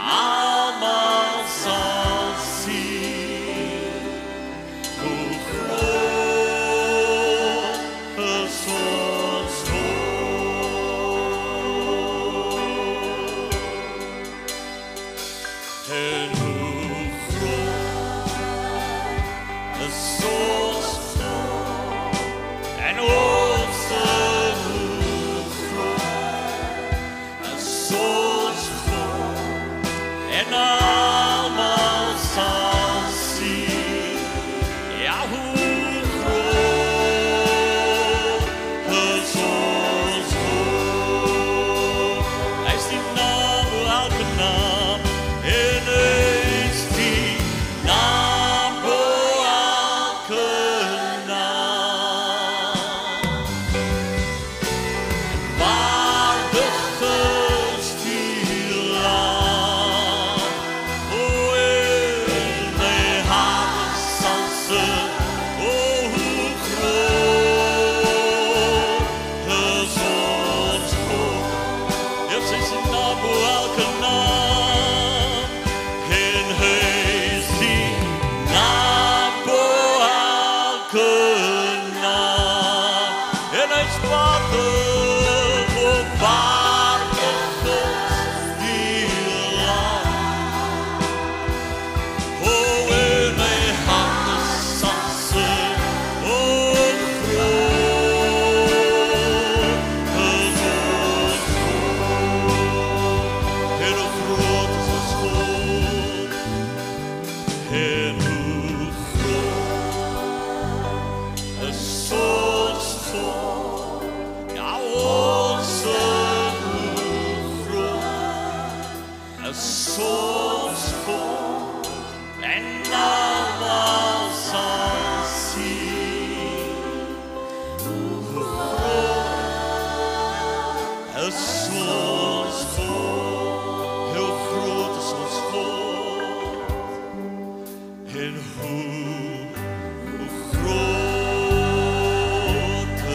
Almal sal sien hoe groot is ons God. En hoe groot is ons God. En ons hoe groot is ons God. En almal sal sien, ja, hoe groot is ons God. Hy is die naam bo elke naam, en hy is die naam bo elke naam. Waardig is die Lam. Oh, in my hart sal sing, oh, hoe groot is ons God. Yes, hy is die naam bo elke naam, en hy is die naam bo elke naam. En hy is waardig, oh, waardig is die Lam. Oh, in my hart sal sing, oh, groot is ons God. En hoe groot is ons God. En hoe groot is ons God. Ja, ons hoe groot is ons God. En almal sal sien hoe groot is ons God. Heel groot is ons God. En hoe groot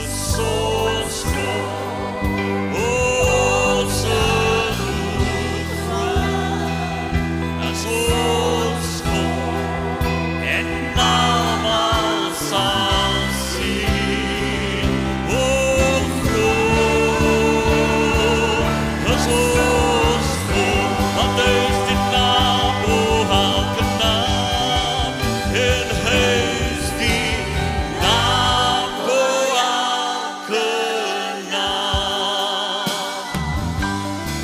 is ons God. Ons hoe groot is ons God. En almal sal sien hoe groot is ons God. Want hy is die naam bo elke naam, en hy is die naam bo elke naam.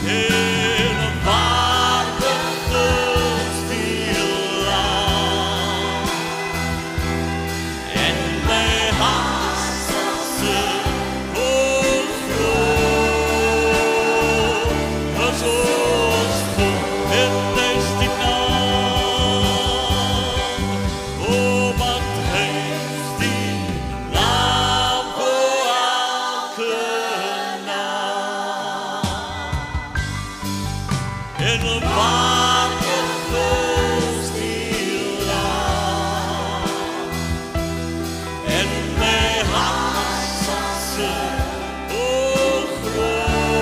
En waardig is die Lam. En my hart sal sing, oh, groot is ons God. En hy is die naam, oh, want hy is die naam bo elke naam. En waardig is die Lam. En my hart sal sing, oh, groot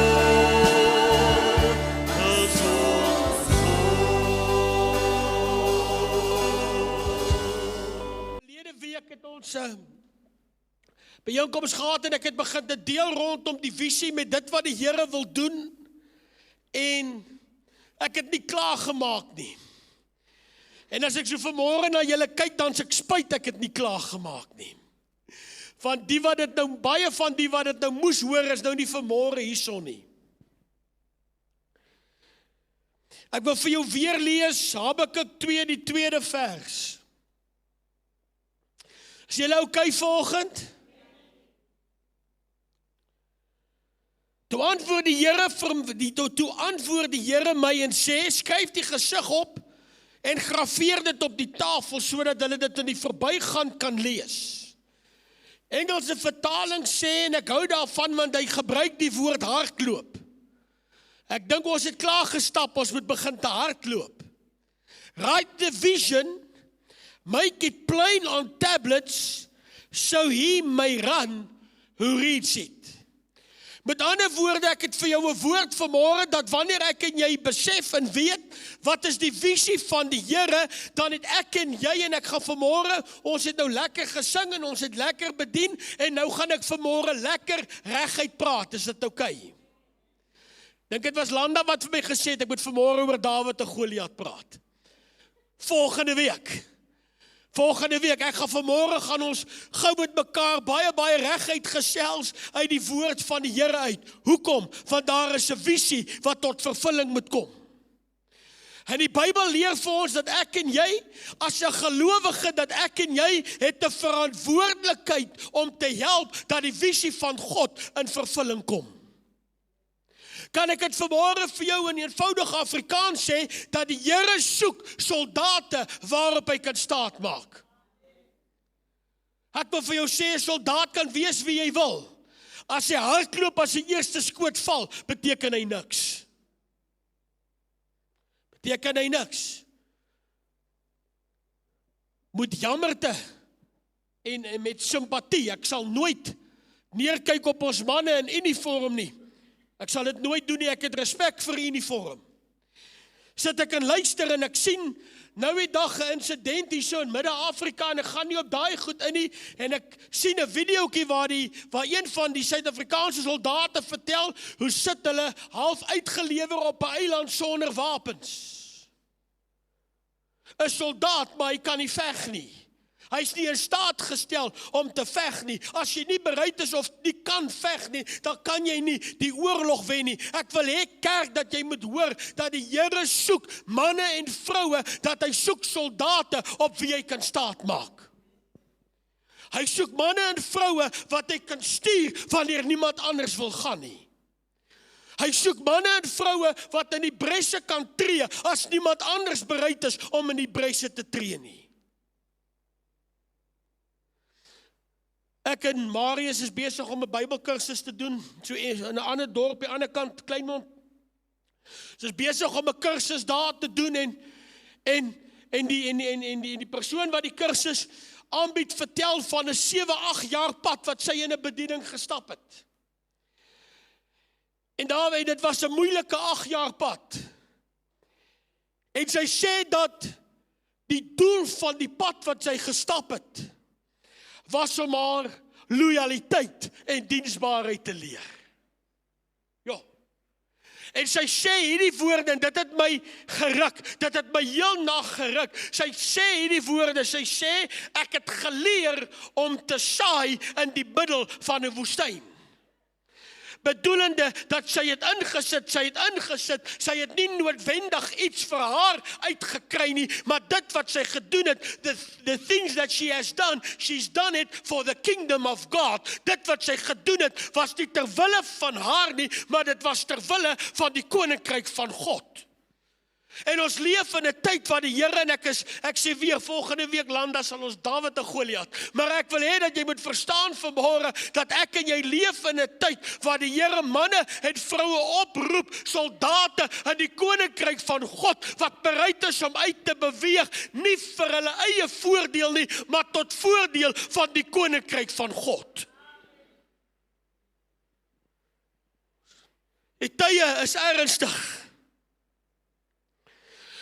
is ons God. Verlede week het ons byeenkoms gehad en ek het begin te deel rondom die visie met dit wat die Here wil doen, en ek het nie klaar gemaak nie. En as ek so vanmôre na julle kyk, dan is ek spyt ek het nie klaar gemaak nie. Want die wat dit nou, baie van die wat dit nou moes hoor, is nou nie vanmôre hierson nie. Ek wil vir jou weer lees, Habakuk 2, die 2de vers. Is julle okay vanoggend? Toe antwoord die Here my en sê, skryf die gesig op en grafeer dit op die tafel, sodat hulle dit in die verbygaan kan lees. Engelse vertaling sê, en ek hou daarvan, want hy gebruik die woord hardloop. Ek dink ons het klaar gestap, ons moet begin te hardloop. Write the vision, make it plain on tablets, so he may run who reads it. Met ander woorde, ek het vir jou 'n woord vanmôre, dat wanneer ek en jy besef en weet, wat is die visie van die Here, dan het ek en jy, en ek gaan vanmôre, ons het nou lekker gesing, en ons het lekker bedien, en nou gaan ek vanmôre lekker reguit praat, is dit oukei? Dink dit was Landa wat vir my gesê het, ek moet vanmôre oor Dawid en Goliat praat. Volgende week, ek gaan vanmôre gaan ons gou met mekaar baie reguit gesels uit die woord van die Here uit. Hoekom? Want daar is 'n visie wat tot vervulling moet kom. En die Bybel leer vir ons dat ek en jy, as 'n gelowige, dat ek en jy het 'n verantwoordelikheid om te help dat die visie van God in vervulling kom. Kan ek dit vanmôre vir jou in eenvoudige Afrikaans sê, dat die Here soek soldate waarop hy kan staat maak. Ek wil vir jou sê, 'n soldaat kan wees wie jy wil. As hy hardloop, as die eerste skoot val, beteken hy niks. Met jammerte en met simpatie, ek sal nooit neerkyk op ons manne in uniform nie. Ek sal dit nooit doen nie, ek het respek vir uniform. Sit ek en luister en ek sien nou die dag 'n insident hier so in Midde-Afrika en ek gaan nie op daai goed in nie en ek sien 'n videoetjie waar een van die Suid-Afrikaanse soldate vertel hoe sit hulle half uitgelewer op 'n eiland sonder wapens. 'n Soldaat, maar hy kan nie veg nie. Hy is nie in staat gestel om te veg nie. As jy nie bereid is of nie kan veg nie, dan kan jy nie die oorlog wen nie. Ek wil hê kerk dat jy moet hoor dat die Here soek manne en vroue, dat hy soek soldate op wie hy kan staat maak. Hy soek manne en vroue wat hy kan stuur wanneer niemand anders wil gaan nie. Hy soek manne en vroue wat in die bresse kan tree as niemand anders bereid is om in die bresse te tree nie. Ek en Marius is besig om 'n Bybelkursus te doen, so in 'n ander dorp, aan die ander kant, Kleinmond. Ons is besig om 'n kursus daar te doen en die persoon wat die kursus aanbied, vertel van 'n 7-8 jaar pad wat sy in 'n bediening gestap het. En daarmee, dit was 'n moeilike 8 jaar pad. En sy sê dat die doel van die pad wat sy gestap het, was om haar loyaliteit en diensbaarheid te leer. Ja. En sy sê hierdie woorde, en dit het my geruk, dit het my heel nag geruk. Sy sê hierdie woorde, sy sê, ek het geleer om te saai in die middel van 'n woestyn. Bedoelende dat sy het ingesit, sy het nie noodwendig iets vir haar uitgekry nie, maar dit wat sy gedoen het, the things that she has done, she's done it for the kingdom of God. Dit wat sy gedoen het, was nie ter wille van haar nie, maar dit was ter wille van die koninkryk van God. En ons leef in 'n tyd waar die Here, en ek sê weer, volgende week Landa sal ons Dawid en Goliat, maar ek wil hê dat jy moet verstaan vanmôre, dat ek en jy leef in 'n tyd waar die Here manne en vroue oproep, soldate in die koninkryk van God, wat bereid is om uit te beweeg, nie vir hulle eie voordeel nie, maar tot voordeel van die koninkryk van God. Die tye is ernstig.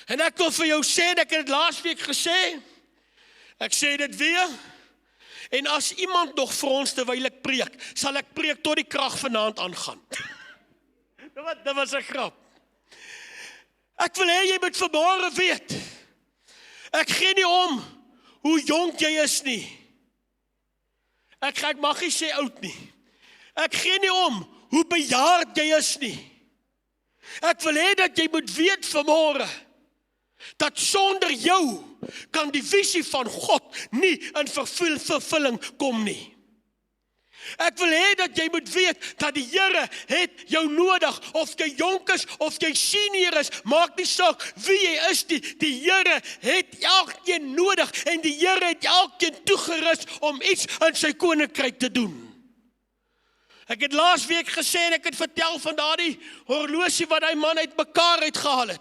En ek wil vir jou sê, en ek het dit laasweek gesê, ek sê dit weer, en as iemand nog vir ons terwyl ek preek, sal ek preek tot die krag vanaand aangaan. Dit was 'n grap. Ek wil hê jy moet vanmôre weet, ek gee nie om hoe jonk jy is nie. Ek mag nie sê oud nie. Ek gee nie om hoe bejaard jy is nie. Ek wil hê dat jy moet weet vanmôre, dat sonder jou kan die visie van God nie in vervulling kom nie. Ek wil hê dat jy moet weet dat die Here het jou nodig, of jy jonk is, of jy senior is, maak nie saak wie jy is nie. Die Here het elkeen nodig en die Here het elkeen toegerus om iets in sy koninkryk te doen. Ek het laasweek gesê en ek het vertel van daardie horlosie wat hy man uit mekaar uitgehaal het.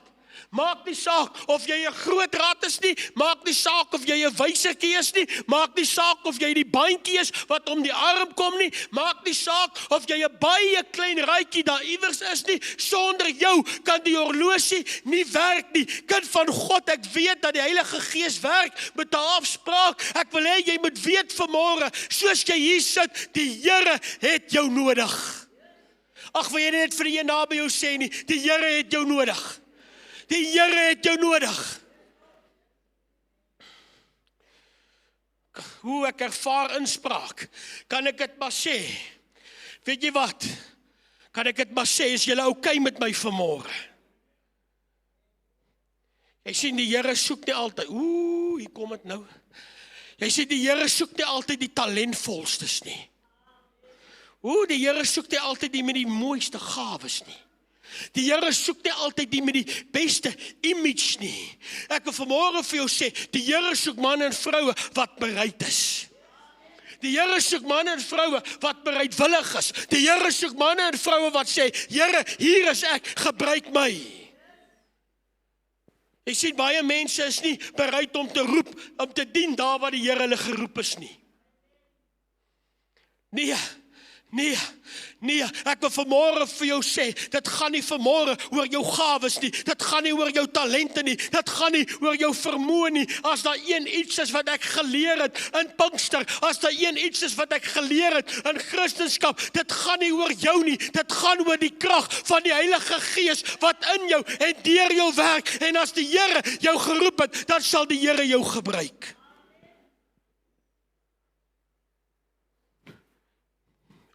Maak nie saak of jy 'n groot rat is nie, maak nie saak of jy 'n wysertjie is nie, maak nie saak of jy die bandjie is wat om die arm kom nie, maak nie saak of jy 'n baie klein ruitjie daar iewers is nie, sonder jou kan die horlosie nie werk nie. Kind van God, ek weet dat die Heilige Gees werk met 'n afspraak. Ek wil hê jy moet weet vanmôre, soos jy hier sit, die Here het jou nodig. Ag, wil jy net vir die een naby jou sê nie, die Here het jou nodig. Die Here het jou nodig. Hoe ek ervaar inspraak, kan ek dit maar sê. Weet jy wat? Kan ek dit maar sê, is julle okay met my vanmôre? Jy sien, die Here soek nie altyd, hier kom dit nou. Jy sien, die Here soek nie altyd die talentvolstes nie. Die Here soek nie altyd die met die mooiste gawes nie. Die Here soek nie altyd die met die beste image nie. Ek wil vanmôre vir jou sê, die Here soek manne en vroue wat bereid is. Die Here soek manne en vroue wat bereidwillig is. Die Here soek manne en vroue wat sê, Here, hier is ek, gebruik my. Jy sien, baie mense is nie bereid om te roep, om te dien daar waar die Here hulle geroep is nie. Nee, ek wil vanmôre vir jou sê, dit gaan nie vanmôre oor jou gawes nie, dit gaan nie oor jou talente nie, dit gaan nie oor jou vermoë nie. As daar iets is wat ek geleer het in Pinkster, as daar iets is wat ek geleer het in Christendom, dit gaan nie oor jou nie, dit gaan oor die krag van die Heilige Gees wat in jou en deur jou werk, en as die Here jou geroep het, dan sal die Here jou gebruik.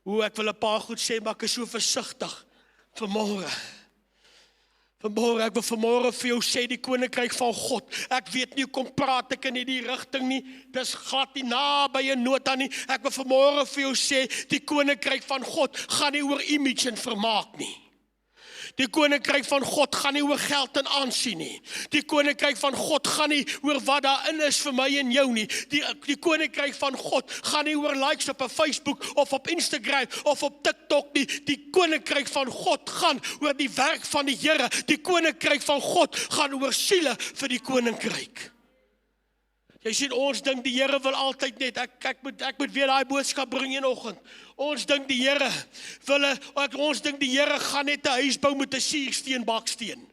Ek wil 'n paar goed sê, maar ek is so versigtig vanmôre. Ek wil vanmôre vir jou sê, die koninkryk van God. Ek weet nie, kom praat ek in die rigting nie, dis glad nie naby 'n nota nie. Ek wil vanmôre vir jou sê, die koninkryk van God gaan nie oor image en vermaak nie. Die koninkryk van God gaan nie oor geld en aansien nie. Die koninkryk van God gaan nie oor wat daarin is vir my en jou nie. Die koninkryk van God gaan nie oor likes op 'n Facebook of op Instagram of op TikTok nie. Die koninkryk van God gaan oor die werk van die Here. Die koninkryk van God gaan oor siele vir die koninkryk. Jy sien, ons dink die Here wil altyd net, ek moet weer daai boodskap bring eenoggend. Ons dink die Here gaan net 'n huis bou met 'n suursteen baksteen.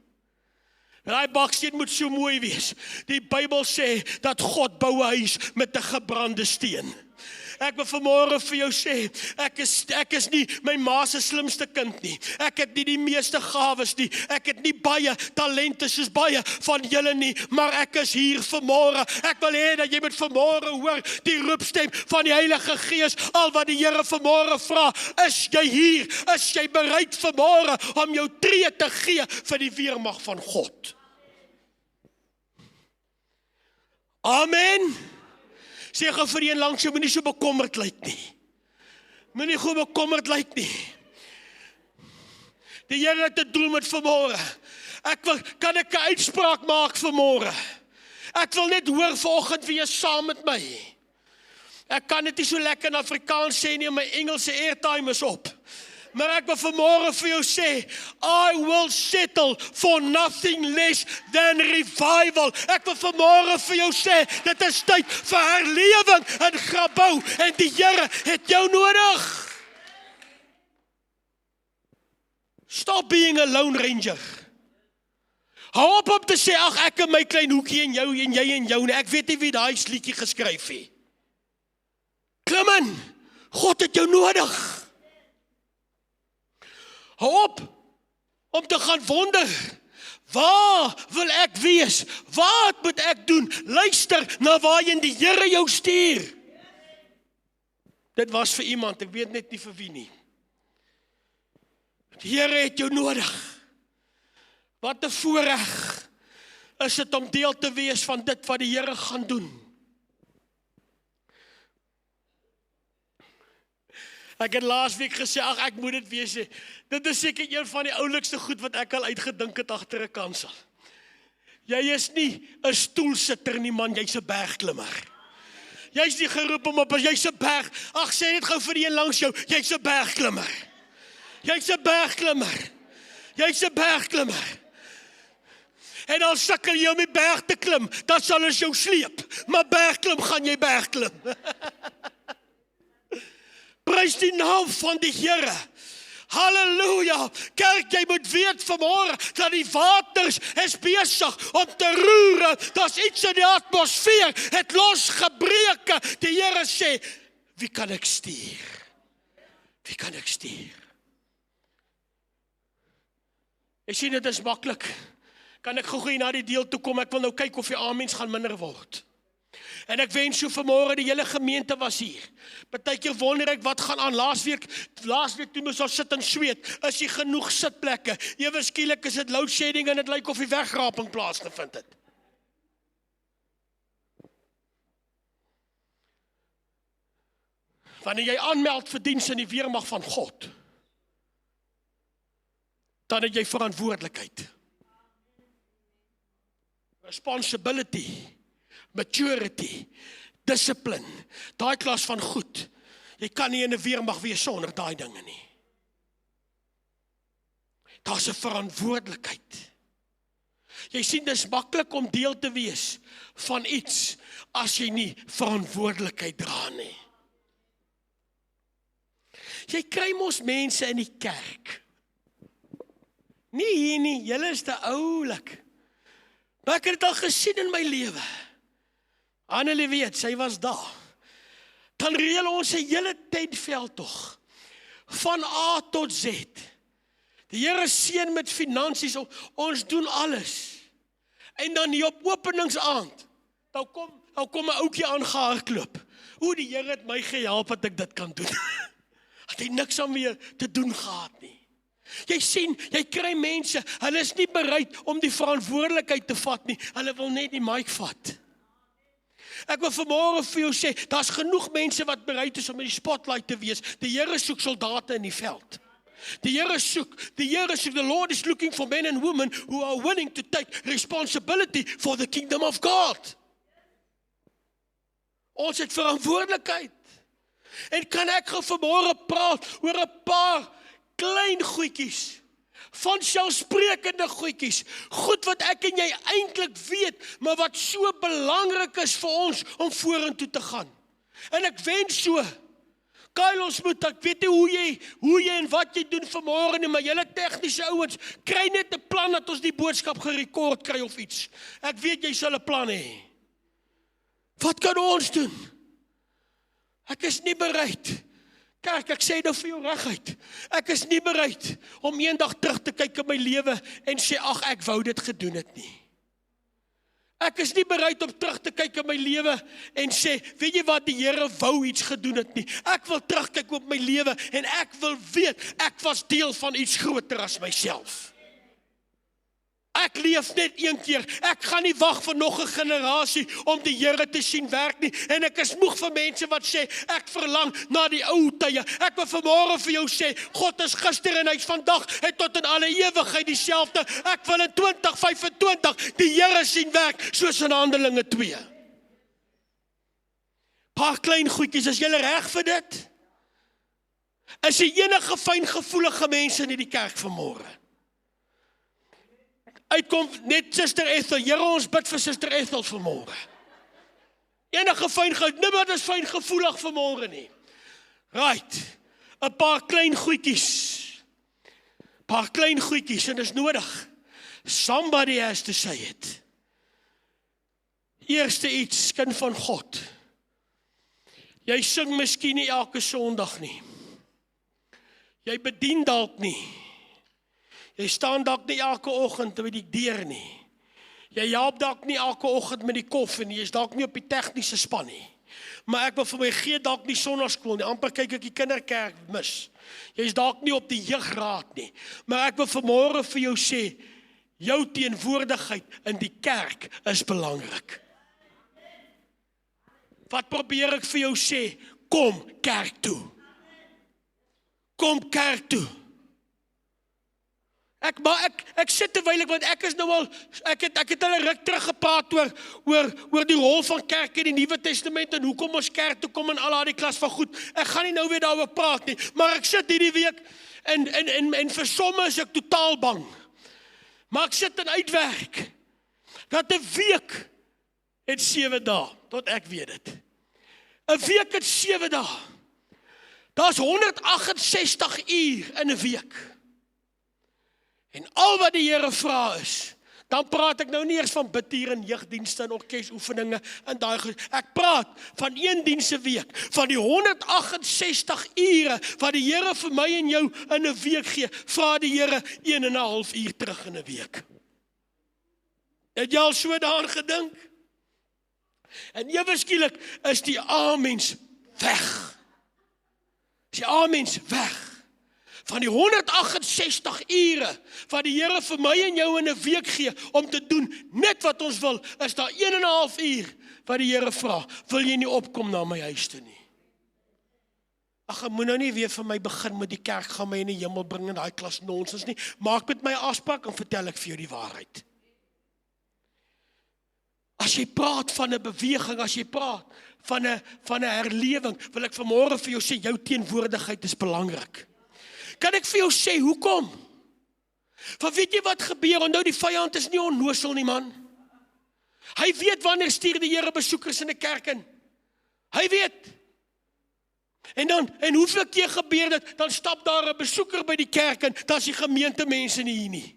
Daai baksteen moet so mooi wees. Die Bybel sê dat God bou 'n huis met 'n gebrande steen. Ek wil vanmôre vir jou sê, ek is nie my ma se slimste kind nie. Ek het nie die meeste gawes nie. Ek het nie baie talente soos baie van julle nie, maar ek is hier vanmôre. Ek wil hê dat jy moet vanmôre hoor die roepstem van die Heilige Gees. Al wat die Here vanmôre vra, is jy hier? Is jy bereid vanmôre om jou tree te gee vir die weermag van God? Amen. Sê gou vir een langs jou, moenie so bekommerd lyk nie. Moenie goed bekommerd lyk nie. Die Here het 'n doel met vanmôre. Kan ek 'n uitspraak maak vanmôre? Ek wil net hoor vanoggend wie is saam met my. Ek kan dit nie so lekker in Afrikaans sê nie, my Engelse airtime is op. Maar ek wil vanmôre vir jou sê, I will settle for nothing less than revival. Ek wil vanmôre vir jou sê, dit is tyd vir herlewing en gebou, en die Here het jou nodig. Stop being a lone ranger. Hou op om te sê, ag ek in my klein hoekie en jou en jy en jou, ek weet nie wie daai liedjie geskryf het. Klim in, God het jou nodig. Hou op om te gaan wonder, waar wil ek wees? Wat moet ek doen? Luister na waarheen die Here jou stuur. Dit was vir iemand, ek weet net nie vir wie nie. Die Here het jou nodig. Wat 'n voorreg is dit om deel te wees van dit wat die Here gaan doen. Ek het laasweek gesê, ag ek moet dit wees. Dit is seker een van die oulikste goed wat ek al uitgedink het agter 'n kansel. Jy is nie 'n stoelsitter nie man, jy's 'n bergklimmer. Jy's nie geroep om jy's 'n berg. Ag sê net gou vir die een langs jou, jy's 'n bergklimmer. Jy's 'n bergklimmer. Jy's 'n bergklimmer. En al sukkel jy om die berg te klim, dan sal ons jou sleep. Maar bergklim gaan jy bergklim. Prys die naam van die Here. Halleluja. Kerk, jy moet weet vanmôre dat die waters is besig om te roer. Daar's iets in die atmosfeer. Het losgebreke. Die Here sê, wie kan ek stuur? Wie kan ek stuur? Ek sien dit is maklik. Kan ek gou-gou na die deel toe kom? Ek wil nou kyk of die amens gaan minder word. En ek wens so vanmôre die hele gemeente was hier. Partykeer wonder ek wat gaan aan. Laasweek toe moes ons sit en sweet. Is hier genoeg sitplekke? Ewe skielik is dit load shedding en dit lyk of die wegraping plaasgevind het. Wanneer jy aanmeld vir diens in die weermag van God, dan het jy verantwoordelikheid. Responsibility, maturity, discipline, daai klas van goed. Jy kan nie in 'n weermag wees sonder daai dinge nie. Daar's 'n verantwoordelikheid. Jy sien, dis maklik om deel te wees van iets as jy nie verantwoordelikheid dra nie. Jy kry mos mense in die kerk. Nie hier nie, julle is te oulik. Maar ek het dit al gesien in my lewe. Annelie weet, sy was daar. Dan reël ons 'n hele tentveld tog. Van A tot Z. Die Here seën met finansies, ons doen alles. En dan hier op openingsaand, dan kom 'n ouetjie aangehardloop. Die Here het my gehelp dat ek dit kan doen. Het hy niks aan meer te doen gehad nie. Jy sien, jy kry mense, hulle is nie bereid om die verantwoordelikheid te vat nie, hulle wil net die mic vat. Ek wil vanmôre vir jou sê, daar's genoeg mense wat bereid is om in die spotlight te wees. Die Here soek soldate in die veld. Die Here soek, the Lord is looking for men and women who are willing to take responsibility for the kingdom of God. Ons het verantwoordelikheid. En kan ek gou vanmôre praat oor 'n paar klein goedjies, van selfsprekende goedjies, goed wat ek en jy eintlik weet, maar wat so belangrik is vir ons om vorentoe te gaan. En ek wens so, Kyle, ons moet, ek weet nie hoe jy en wat jy doen vanmôre nie, maar julle tegniese ouens, kry net 'n plan dat ons die boodskap gerekord kry of iets. Ek weet jy sal 'n plan hê. Wat kan ons doen? Ek is nie bereid. Kerk, ek sê nou vir jou reguit. Ek is nie bereid om eendag terug te kyk in my lewe en sê, ag, ek wou dit gedoen het nie. Ek is nie bereid om terug te kyk in my lewe en sê, weet jy wat, die Here wou iets gedoen het nie. Ek wil terugkyk op my lewe en ek wil weet, ek was deel van iets groter as myself. Ek leef net een keer, ek gaan nie wag vir nog 'n generasie om die Here te sien werk nie, en ek is moeg vir mense wat sê, ek verlang na die ou tye. Ek wil vanmôre vir jou sê, God is gister en hy is vandag en tot in alle ewigheid dieselfde. Ek wil in 2025 die Here sien werk, soos in Handelinge 2. Paar klein goedjies, is julle reg vir dit? Is jy enige fyngevoelige mense in die kerk vanmôre? Uitkom net Suster Ethel, Here, ons bid vir Suster Ethel vanmôre. Enige fyngevoelig, niemand is fyngevoelig vanmôre nie. Right, 'n paar klein goedjies. Paar klein goedjies, en dis nodig. Somebody has to say it. Eerste iets, kind van God. Jy sing miskien nie elke Sondag nie. Jy bedien dalk nie. Jy staan dalk nie elke oggend by die deur nie. Jy help dalk nie elke oggend met die koffie nie. Jy's dalk nie op die tegniese span nie. Maar ek wil vir my gee dalk nie sonnaarskool nie. Amper kyk ek die kinderkerk mis. Jy's dalk nie op die jeugraad nie. Maar ek wil vanmôre vir jou sê, jou teenwoordigheid in die kerk is belangrik. Wat probeer ek vir jou sê? Kom kerk toe. Kom kerk toe. Ek sit terwyl want ek is nou al, ek het al 'n ruk terug gepraat oor die rol van kerk in die Nuwe Testament en hoekom ons kerk toe kom en al die klas van goed. Ek gaan nie nou weer daaroor praat nie, maar ek sit hierdie week en vir somme is ek totaal bang. Maar ek sit en uitwerk. dat 'n week het 7 dae, tot ek weet dit. 'n week het 7 dae. Daar's 168 uur in 'n week. En al wat die Here vra is, dan praat ek nou nie eers van bidtier en jeugdienste en orkesoefeninge en daai goed. Ek praat van 1 diens 'n week, van die 168 ure wat die Here vir my en jou in 'n week gee, vra die Here 1,5 uur terug in 'n week. Het jy al so daaraan gedink? En ewe skielik is die amens weg. Is die amens weg. Van die 168 ure wat die Here vir my en jou in 'n week gee om te doen net wat ons wil, is daar 1,5 uur wat die Here vra, wil jy nie opkom na my huis toe nie? Ag, ek moet nou nie weer vir my begin met die kerk gaan my in die hemel bring in daai klas nonsens nie. Maak met my afspraak en vertel ek vir jou die waarheid. As jy praat van 'n beweging, as jy praat van 'n herlewing, wil ek vanmôre vir jou sê, jou teenwoordigheid is belangrik. Kan ek vir jou sê, hoekom? Want weet jy wat gebeur? Onthou, die vyand is nie onnosel nie, man. Hy weet wanneer stuur die Here besoekers in 'n kerk in. Hy weet. En hoeveel keer gebeur dit, dan stap daar 'n besoeker by die kerk in, dan is die gemeente mense nie hier nie.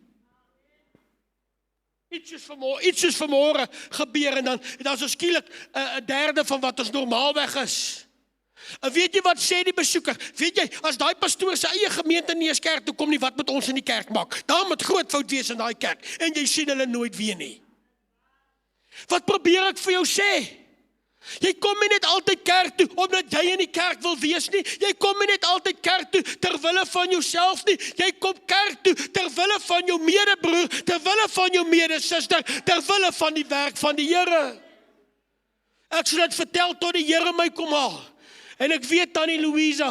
Iets is vanmôre gebeur en dan is ons skielik 'n derde van wat ons normaalweg is. En weet jy wat sê die besoeker? Weet jy, as daai pastoor sy eie gemeente nie eens kerk toe kom nie, wat moet ons in die kerk maak? Daar moet groot fout wees in daai kerk en jy sien hulle nooit weer nie. Wat probeer ek vir jou sê? Jy kom nie net altyd kerk toe omdat jy in die kerk wil wees nie. Jy kom nie net altyd kerk toe terwille van jouself nie. Jy kom kerk toe terwille van jou medebroer, terwille van jou medesuster, terwille van die werk van die Here. Ek sou dit vertel tot die Here my kom haal. En ek weet Tannie Louise,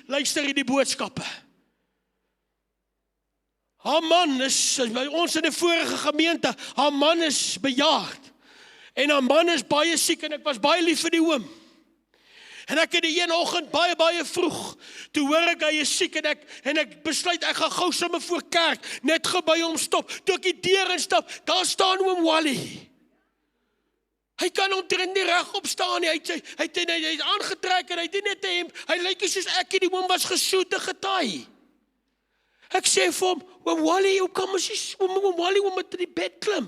luister hierdie boodskappe. Haar man is, by ons in die vorige gemeente, haar man is bejaard. En haar man is baie siek en ek was baie lief vir die oom. En ek het die een oggend baie vroeg, toe hoor ek hy is siek en ek besluit ek gaan gou sommer voor kerk, net gou by hom stop. Toe ek die deur instap, daar staan oom Wally. Hy kan omtrent nie regop staan nie, hy het aangetrek en hy het net 'n hemp, hy lyk soos ek, die oom was gesoete getaai. Ek sê vir hom, oom Wally, hoe kom ons, oom Wally, oom moet in die bed klim.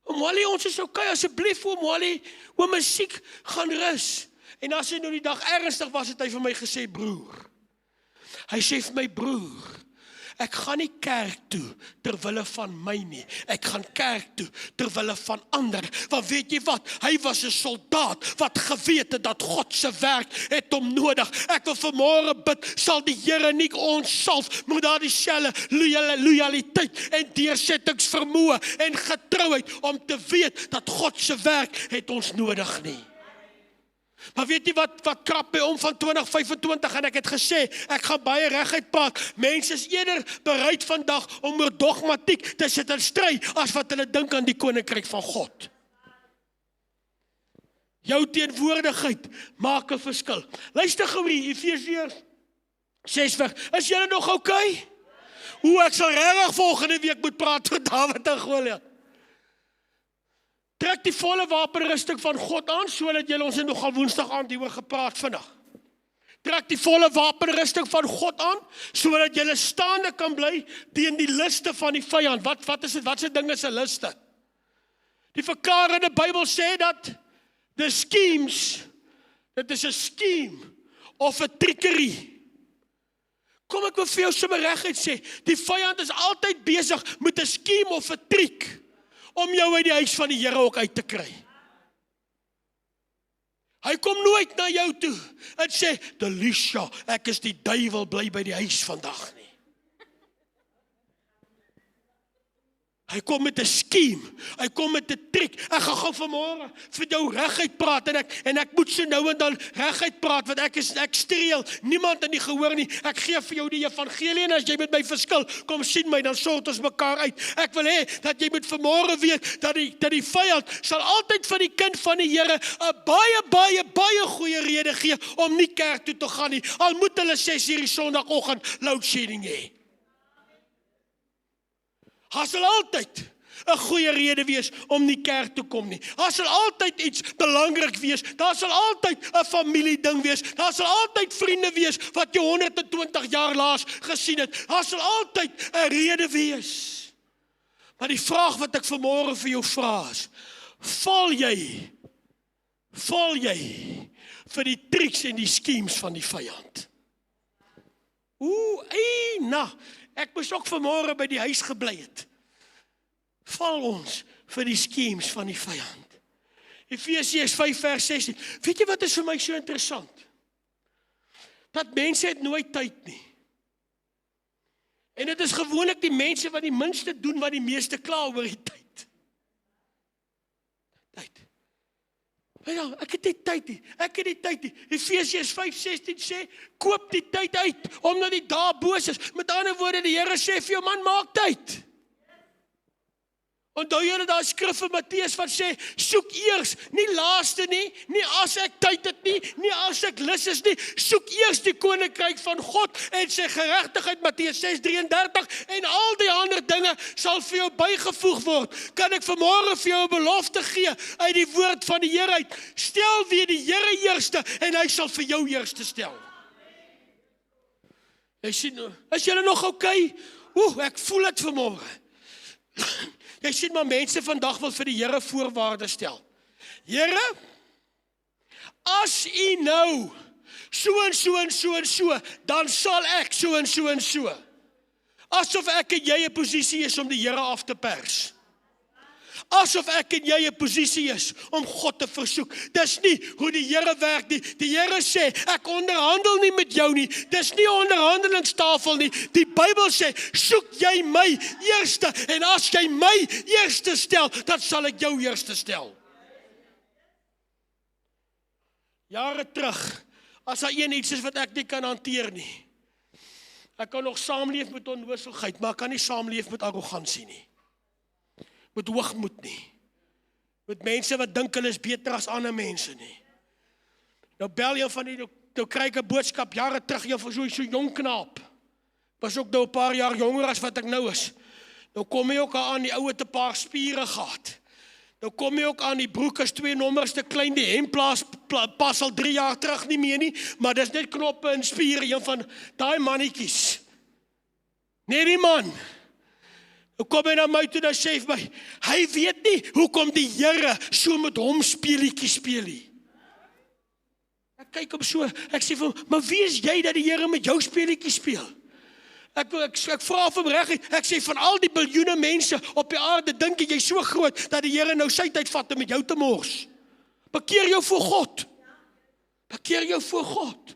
Oom Wally, ons is okay, asseblief oom Wally, oom is siek, gaan rus. En as hy nou die dag ernstig was, het hy vir my gesê, broer. Hy sê vir my, broer, ek gaan nie kerk toe terwille van my nie. Ek gaan kerk toe terwille van ander. Want weet jy wat? Hy was 'n soldaat wat geweet het dat God se werk het hom nodig. Ek wil vanmôre bid, sal die Here nie ons salf met daardie selfe lojaliteit en deursettingsvermoë en getrouheid om te weet dat God se werk het ons nodig nie. Maar weet jy wat krap by om van 2025 en ek het gesê, ek gaan baie reguit praat. Mense is eerder bereid vandag om oor dogmatiek te sit en stry as wat hulle dink aan die koninkryk van God. Jou teenwoordigheid maak 'n verskil. Luister gou hier, Efesiërs 6 Is julle nog okay? Ek sal regtig volgende week moet praat vir Dawid en Goliat. Trek die volle wapenrusting van God aan, sodat julle ons nogal Woensdag aand hieroor gepraat vandag. Trek die volle wapenrusting van God aan, sodat julle staande kan bly teen die liste van die vyand. Wat is dit? Wat se ding is 'n liste? Die verklarende Bybel sê dat the schemes, dit is 'n scheme of 'n trickery. Kom ek wil vir jou sommer reguit sê, die vyand is altyd besig met 'n scheme of 'n trick om jou uit die huis van die Here ook uit te kry. Hy kom nooit na jou toe en sê, Delisha, ek is die duiwel, bly by die huis vandag nie. Hy kom met 'n scheme, hy kom met 'n trick. Ek gaan gou vanmôre vir jou reguit praat en ek moet so nou en dan reguit praat, want ek streel niemand in die gehoor nie. Ek gee vir jou die evangelie en as jy met my verskil, kom sien my, dan sort ons mekaar uit. Ek wil hê dat jy moet vanmôre weet dat die vyand sal altyd vir die kind van die Here 'n baie goeie rede gee om nie kerk toe te gaan nie. Al moet hulle 6 uur die Sondagoggend load shedding hê. Daar sal altyd 'n goeie rede wees om nie kerk toe kom nie. Daar sal altyd iets belangrik wees. Daar sal altyd 'n familieding wees. Daar sal altyd vriende wees wat jy 120 jaar laas gesien het. Daar sal altyd 'n rede wees. Maar die vraag wat ek vanmôre vir jou vra is, val jy vir die triks en die schemes van die vyand? Ek moes ook vanmôre by die huis gebly het. Val ons vir die schemes van die vyand? Efesiërs 5 vers 16. Weet jy wat is vir my so interessant? Dat mense het nooit tyd nie. En dit is gewoonlik die mense wat die minste doen wat die meeste kla oor die tyd. Ek het nie tyd nie. Efesiërs 5:16 sê, koop die tyd uit, omdat die dae boos is. Met ander woorde, die Here sê vir jou, man, maak tyd. Onthou julle daai skrif in Matteus wat sê, soek eers, nie laaste nie, nie as ek tyd het nie as ek lus is nie, soek eers die koninkryk van God en sy geregtigheid, Matteus 6:33, en al die ander dinge sal vir jou bygevoeg word. Kan ek vanmôre vir jou 'n belofte gee uit die woord van die Here uit? Stel weer die Here eerste en hy sal vir jou eerste stel. Jy sien, is julle nog okay? Ek voel dit vanmôre. Jy sien maar mense vandag wil vir die Here voorwaardes stel. Here, as U nou so en so en so en so, dan sal ek so en so en so. Asof ek en jy 'n posisie is om die Here af te pers. Asof ek en jy 'n posisie is om God te versoek. Dis nie hoe die Here werk nie. Die Here sê, ek onderhandel nie met jou nie. Dis nie 'n onderhandelingstafel nie. Die Bybel sê, soek jy my eerste. En as jy my eerste stel, dan sal ek jou eerste stel. Jare terug, as daar iets is wat ek nie kan hanteer nie. Ek kan nog saamleef met onnoselheid, maar ek kan nie saamleef met arrogansie nie. Met hoogmoed nie. Met mense wat dink hulle is beter as ander mense nie. Nou bel jy van die, nou kry ek 'n boodskap jare terug, jy van so jong knaap. Was ook nou 'n paar jaar jonger as wat ek nou is. Nou kom jy ook aan, die ou het 'n paar spiere gehad. Nou kom jy ook aan, die broek is 2 nommers te klein, die hemp pas al 3 jaar terug nie meer nie, maar dis net knoppe en spiere, een van daai mannetjies. Nee, die man. Nou kom hy na my toe en sê vir my, hy weet nie hoekom die Here so met hom speelietjie speel nie. Ek kyk hom so, ek sê vir hom, maar wie is jy dat die Here met jou speelietjie speel? Ek vra vir hom reguit, ek sê van al die biljoene mense op die aarde, dink jy so groot dat die Here nou sy tyd vat om met jou te mors? Bekeer jou voor God. Bekeer jou voor God.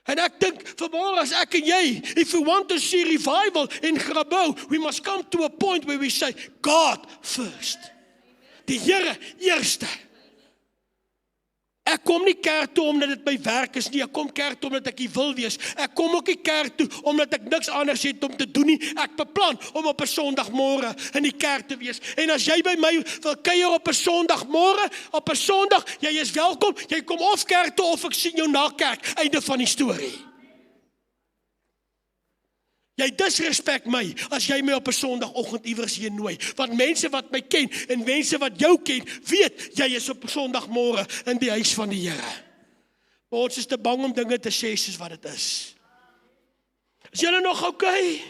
En ek dink, vanmôre as ek en jy, if we want to see revival in Grabouw, we must come to a point where we say, God first. Die Here eerste. Ek kom nie kerk toe omdat dit my werk is nie, ek kom kerk toe omdat ek hier wil wees. Ek kom ook nie kerk toe omdat ek niks anders het om te doen nie. Ek beplan om op 'n Sondagmôre in die kerk te wees. En as jy by my wil kuier op 'n Sondagmôre, op 'n Sondag, jy is welkom. Jy kom of kerk toe of ek sien jou na kerk. Einde van die storie. Jy disrespek my as jy my op 'n Sondagoggend iewers hier nooi. Want mense wat my ken en mense wat jou ken, weet jy is op 'n Sondagmôre in die huis van die Here. Maar ons is te bang om dinge te sê soos wat dit is. Is julle nog okay?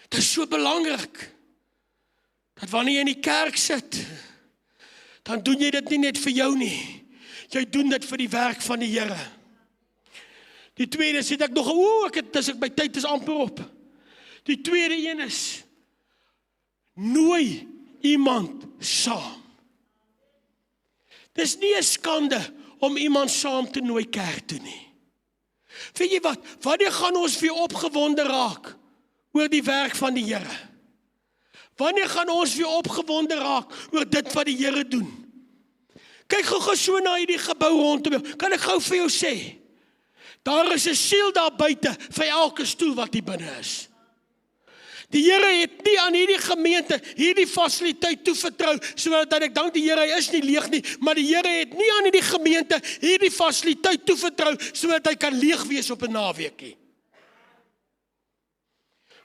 Dit is so belangrik dat wanneer jy in die kerk sit, dan doen jy dit nie net vir jou nie. Jy doen dit vir die werk van die Here. Die tweede sê ek nog, my tyd is amper op. Die tweede een is, nooi iemand saam. Dis nie 'n skande om iemand saam te nooi kerk toe nie. Weet jy wat, wanneer gaan ons weer opgewonde raak oor die werk van die Here? Wanneer gaan ons weer opgewonde raak oor dit wat die Here doen? Kyk gou so na hierdie gebou rondom jou, kan ek gou vir jou sê, daar is 'n siel daar buite vir elke stoel wat hier binne is. Die Here het nie aan hierdie gemeente hierdie fasiliteit toevertrou, sodat ek dank die Here, hy is nie leeg nie, maar die Here het nie aan hierdie gemeente hierdie fasiliteit toevertrou, sodat hy kan leeg wees op 'n naweekie.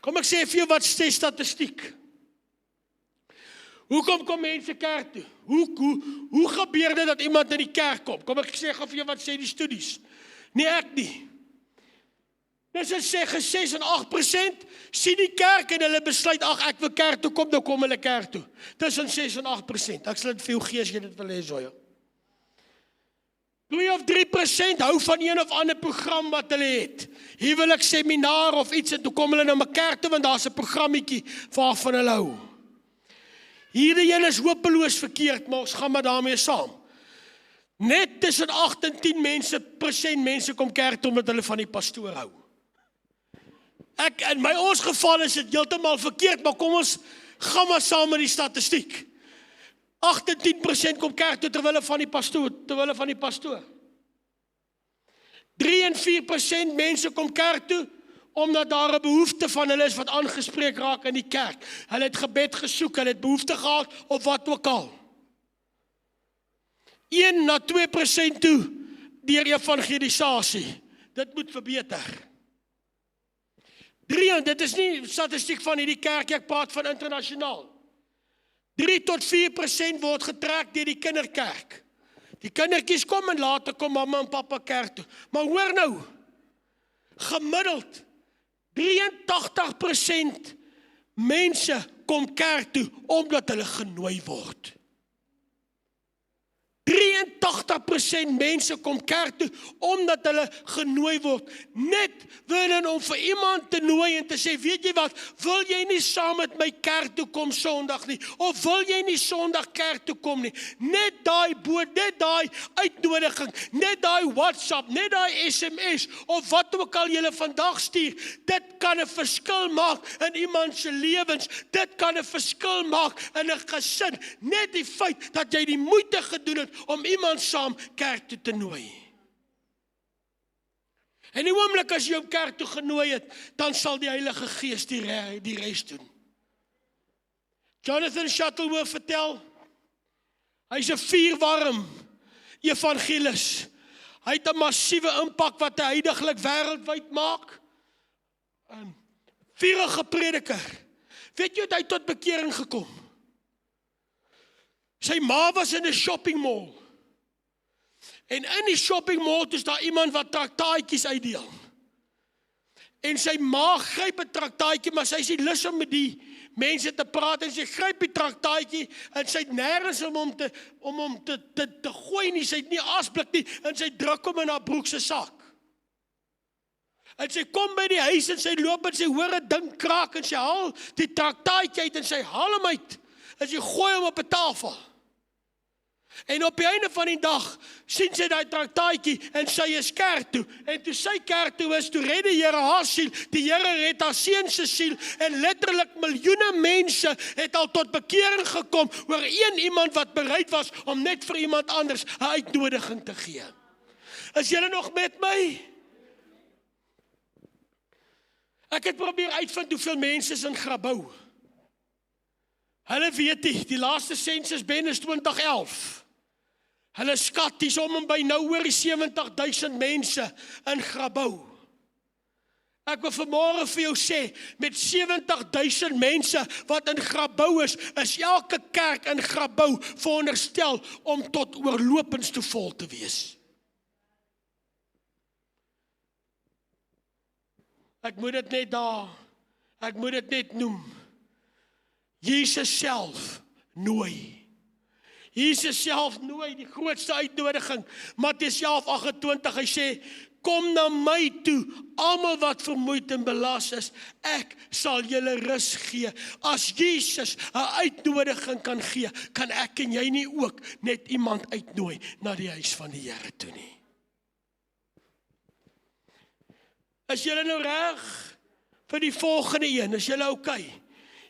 Kom ek sê vir jou wat sê statistiek. Hoekom kom mense kerk toe? Hoe gebeur dit dat iemand in die kerk kom? Kom ek sê vir jou wat sê die studies. Nee, ek nie. Dis sê 6 en 8% sien die kerk en hulle besluit, ek wil kerk toe kom, dan kom hulle kerk toe. Tussen 6 en 8%. Ek sal dit vir jou gee as jy dit wil hê, so ja. 2 of 3% hou van een of ander program wat hulle het. Huwelik seminar of iets, en toe kom hulle na my kerk toe, want daar's 'n programmetjie waarvan hulle hou. Hierdie een is hopeloos verkeerd, maar ons gaan maar daarmee saam. Net tussen 8 en 10% mense kom kerk toe, omdat hulle van die pastoor hou. In ons geval is dit heeltemal verkeerd, maar kom ons gaan maar saam met die statistiek. 8 en 10% kom kerk toe terwille van die pastoor. 3 en 4% mense kom kerk toe, omdat daar 'n behoefte van hulle is wat aangespreek raak in die kerk. Hulle het gebed gesoek, hulle het behoefte gehad, of wat ook al. 1 na 2% toe, deur evangelisasie. Dit moet verbeter. 3, dit is nie statistiek van hierdie kerk, ek praat van internasionaal. 3 tot 4% word getrek deur die kinderkerk. Die kindertjies kom en later kom mamma en papa kerk toe. Maar hoor nou, gemiddeld 83% mense kom kerk toe omdat hulle genooi word. 83% mense kom kerk toe omdat hulle genooi word. Net willen om vir iemand te nooi en te sê, weet jy wat, wil jy nie saam met my kerk toe kom Sondag nie, of wil jy nie Sondag kerk toe kom nie. Net daai bood, net daai uitnodiging, net daai WhatsApp, net daai SMS, of wat ook al julle vandag stuur, dit kan 'n verskil maak in iemand se lewens, dit kan 'n verskil maak in 'n gesin. Net die feit dat jy die moeite gedoen het om iemand saam kerk toe te nooi. En die oomblik as jy op kerk toe genooi het, dan sal die Heilige Gees die res doen. Jonathan Shuttleworth vertel, hy's 'n vuurwarm evangelis. Hy het 'n massiewe impak wat hy heidaglik wêreldwyd maak. Vurige prediker. Weet jy, hy het tot bekering gekom. Sy ma was in 'n shopping mall. En in die shopping mall is daar iemand wat traktaatjies uitdeel. En sy ma gryp 'n traktaatjie, maar sy is nie lus om met die mense te praat, en sy gryp die traktaatjie, en sy het nêrens om hom te gooi nie, sy het nie asblik nie, en sy druk hom in haar broek se sak. En sy kom by die huis, en sy loop, en sy hoor 'n ding kraak, en sy haal die traktaatjie uit, en sy haal hom uit, en sy gooi hom op 'n tafel. En op die einde van die dag sien sy daai traktaatjie en sy is kerk toe. En toe sy kerk toe is, toe red die Here haar siel, die Here red haar seun se siel, en letterlik miljoene mense het al tot bekering gekom oor iemand wat bereid was om net vir iemand anders 'n uitnodiging te gee. Is julle nog met my? Ek het probeer uitvind hoeveel mense is in Grabouw. Hulle weet nie, die laaste sensus ben is 2011. Hulle skat is om en by nou oor die 70,000 mense in Grabouw. Ek wil vanmôre vir jou sê, met 70,000 mense wat in Grabouw is elke kerk in Grabouw veronderstel om tot oorlopends toe vol te wees. Ek moet dit net noem. Jesus self nooi. Jesus self nooi, die grootste uitnodiging. Matteus 11:28, hy sê, kom na my toe, almal wat vermoeid en belas is, ek sal julle rus gee. As Jesus 'n uitnodiging kan gee, kan ek en jy nie ook net iemand uitnooi na die huis van die Here toe nie. Is julle nou reg vir die volgende een? Is julle okay?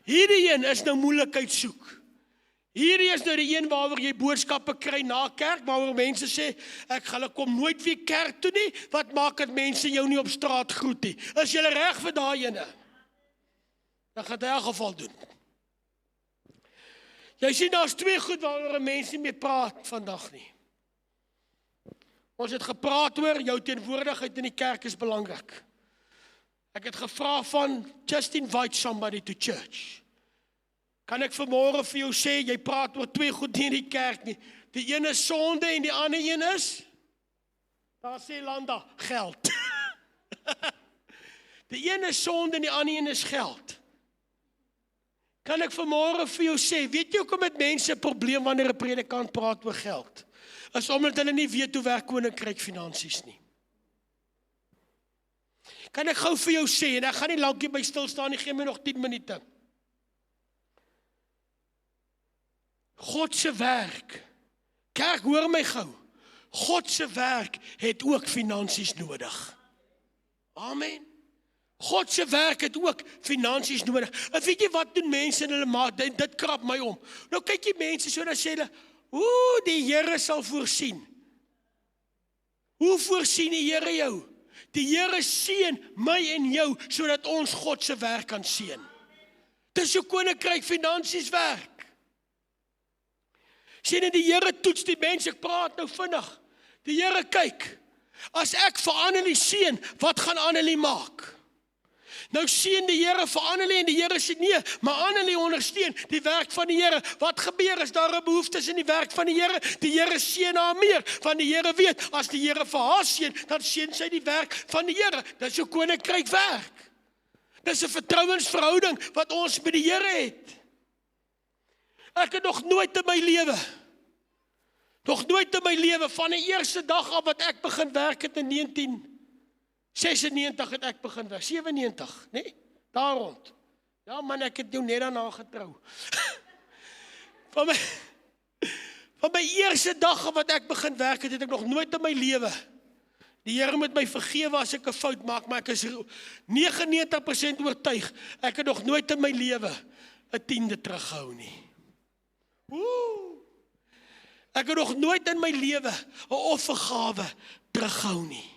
Hierdie een is nou moeilikheid soek. Hierdie is nou die een waaroor jy boodskappe kry na kerk, waaroor mense sê, ek gaan kom nooit weer kerk toe nie, wat maak dat mense jou nie op straat groet nie? Is julle reg vir daai ene? Dan gaan dit in elk geval doen. Jy sien, daar's twee goed waaroor mense nie meer praat vandag nie. Ons het gepraat oor, jou teenwoordigheid in die kerk is belangrik. Ek het gevra van, just invite somebody to church. Kan ek vanmôre vir jou sê, jy praat oor twee goed nie in die kerk nie. Die een is sonde en die ander een is, daar sê Landa, geld. Die een is sonde en die ander een is geld. Kan ek vanmôre vir jou sê, weet jy hoekom het mense 'n probleem wanneer 'n predikant praat oor geld? Is omdat hulle nie weet hoe werk koninkryk finansies nie. Kan ek gou vir jou sê, en ek gaan nie lank by stil staan nie, gee my nog 10 minute. God se werk, kerk hoor my gou, God se werk het ook finansies nodig. Amen. God se werk het ook finansies nodig. En weet jy wat doen mense in hulle maak? Dit krap my om. Nou kyk jy mense so, dan sê hulle, die Here sal voorsien. Hoe voorsien die Here jou? Die Here seën my en jou, sodat ons God se werk kan seën. Dis hoe koninkryk finansies werk. Sien, die Here toets die mense, ek praat nou vinnig. Die Here kyk, as ek vir Annelie seën, wat gaan Annelie maak? Nou seën die Here vir Annelie en die Here sê nee, maar Annelie ondersteun die werk van die Here. Wat gebeur as daar 'n behoefte is in die werk van die Here? Die Here seën haar meer, want die Here weet, as die Here vir haar seën, dan seën sy die werk van die Here. Dis hoe koninkryk werk. Dis 'n vertrouensverhouding wat ons met die Here het. Ek het nog nooit in my lewe, van die eerste dag af wat ek begin werk het in 1996 het ek begin werk, 97, nee, daar rond. Ja man, ek het jou net daarna getrou. Van my eerste dag af wat ek begin werk het ek nog nooit in my lewe. Die Here moet my vergewe as ek 'n fout maak, maar ek is 99% oortuig, ek het nog nooit in my lewe 'n 10de teruggehou nie. Ek het nog nooit in my lewe 'n offergawe teruggehou nie.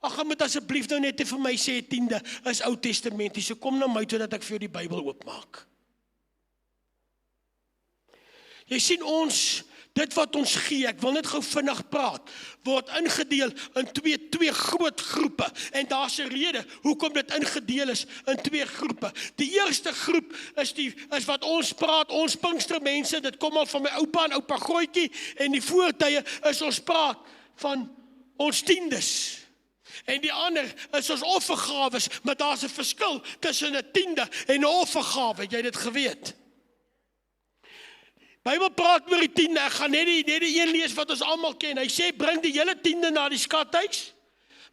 Ag, jy moet asseblief nou net vir my sê 10de is Ou Testamenties. So kom na my toe dat ek vir jou die Bybel oopmaak. Jy sien ons, dit wat ons gee, ek wil net gou vinnig praat, word ingedeel in twee groot groepe. En daar's 'n rede hoekom dit ingedeel is in twee groepe. Die eerste groep is wat ons praat, ons Pinkstermense, dit kom al van my oupa en oupa Grootjie, en die voortye is ons praat van ons tiendes. En die ander is ons offergawes, maar daar's 'n verskil tussen 'n 10de en 'n offergawe, het jy dit geweet? Bybel praat oor die 10de, ek gaan net die een lees wat ons almal ken. Hy sê, bring die hele 10de na die skathuis,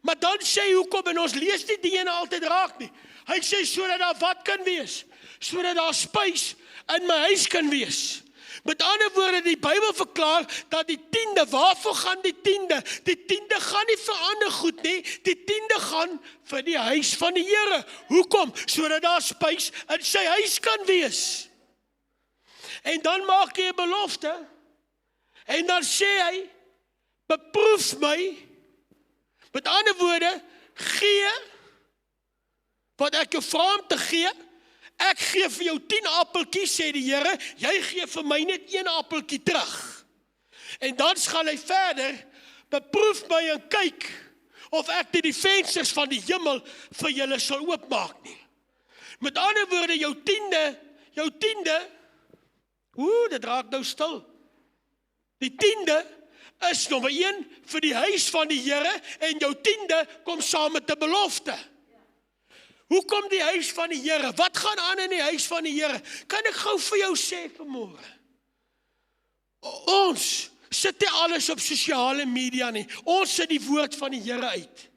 maar dan sê hy hoekom, en ons lees nie die ene altyd raak nie. Hy sê, sodat daar wat kan wees, sodat daar spys in my huis kan wees. Met ander woorde, die Bybel verklaar dat die 10de, waarvoor gaan die 10de? Die 10de gaan nie vir ander goed nie, die 10de gaan vir die huis van die Here. Hoekom? Sodat daar spys in sy huis kan wees. En dan maak hy 'n belofte, en dan sê hy, beproef my, met ander woorde, gee, wat ek jou vra om te gee. Ek gee vir jou 10 appeltjies, sê die Here, jy gee vir my net 1 appeltjie terug. En dan gaan hy verder, beproef my en kyk, of ek die vensters van die hemel vir julle sal oopmaak nie. Met ander woorde, jou tiende, dit raak nou stil. Die 10de is nommer 1 vir die huis van die Here, en jou 10de kom saam met 'n belofte. Hoe kom die huis van die Here? Wat gaan aan in die huis van die Here? Kan ek gou vir jou sê vanmôre? Ons sit nie alles op sosiale media nie. Ons sit die woord van die Here uit.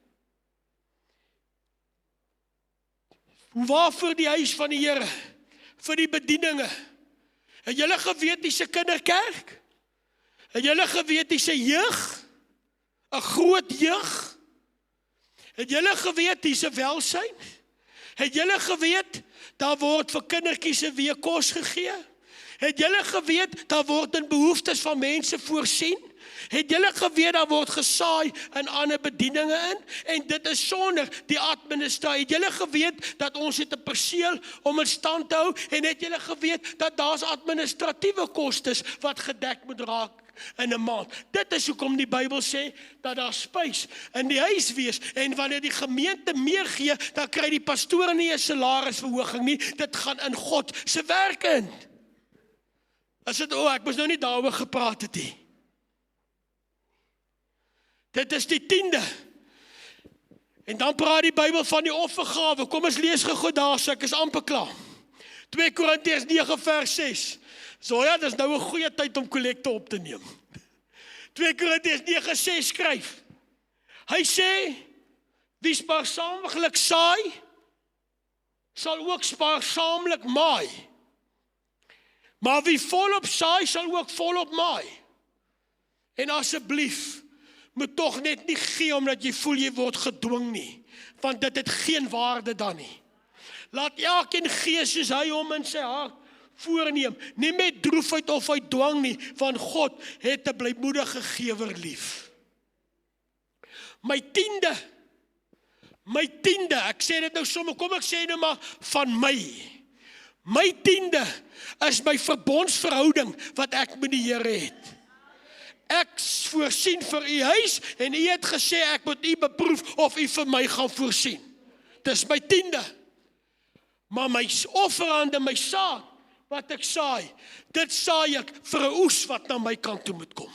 Waarvoor die huis van die Here? Vir die bedieninge. Het julle geweet dis 'n kinderkerk? Het julle geweet dis 'n jeug? 'n groot jeug? Het julle geweet dis 'n welsyn? Het julle geweet, daar word vir kindertjies 'n week kos gegee? Het julle geweet, daar word in behoeftes van mense voorsien? Het julle geweet, daar word gesaai in ander bedieninge in? En dit is sonder die administrasie. Het julle geweet, dat ons het 'n perseel om in stand te hou? En het julle geweet, dat daar's administratiewe kostes wat gedek moet raak? in 'n maand. Dit is hoekom die Bybel sê, dat daar spys in die huis wees, en wanneer die gemeente meer gee, dan kry die pastoor nie 'n salarisverhoging nie, dit gaan in God se werk in. As dit, ek moes nou nie daaroor gepraat het nie. Dit is die 10de. En dan praat die Bybel van die offergawe. Kom ons lees gou daar, so ek is amper klaar. 2 Korintiërs 9 vers 6. So ja, dis nou 'n goeie tyd om kollekte op te neem. 2 Korintiërs 9:6 skryf. Hy sê, wie spaarsaamlik saai, sal ook spaarsaamlik maai. Maar wie volop saai, sal ook volop maai. En asseblief, moet tog net nie gee omdat jy voel jy word gedwing nie, want dit het geen waarde dan nie. Laat elkeen gee soos hy hom in sy hart voorneem, nie met droefheid of uit dwang nie, want God het 'n blymoedige gewer lief. My tiende, ek sê dit nou sommer, kom ek sê nou maar van my tiende is my verbondsverhouding wat ek met die Here het. Ek voorsien vir u huis, en u het gesê ek moet u beproef of u vir my gaan voorsien. Dis my tiende. Maar my offerande, my saad, wat ek saai, dit saai ek vir 'n oes wat na my kant toe moet kom.